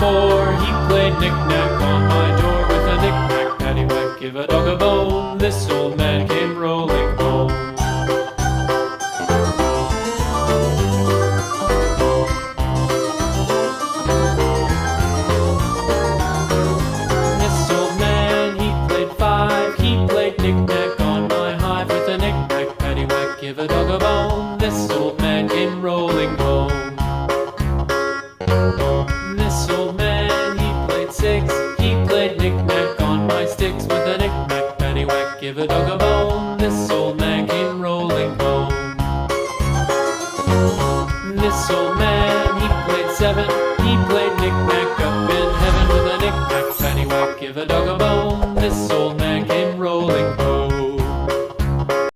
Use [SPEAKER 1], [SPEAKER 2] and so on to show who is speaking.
[SPEAKER 1] 4, he played knick-knack on my door with a knick-knack, paddywhack, give a dog a bone. This old man came rolling home. This old man, he played 5, he played knick-knack on my hive with a knick-knack, paddywhack, give a dog a bone. This old man came rolling home. This old man, he played 6, he played knick-knack on my sticks with a knick-knack, paddywhack, give a dog a bone. This old man came rolling home. This old man, he played 7, he played knick-knack up in heaven with a knick-knack, paddywhack, give a dog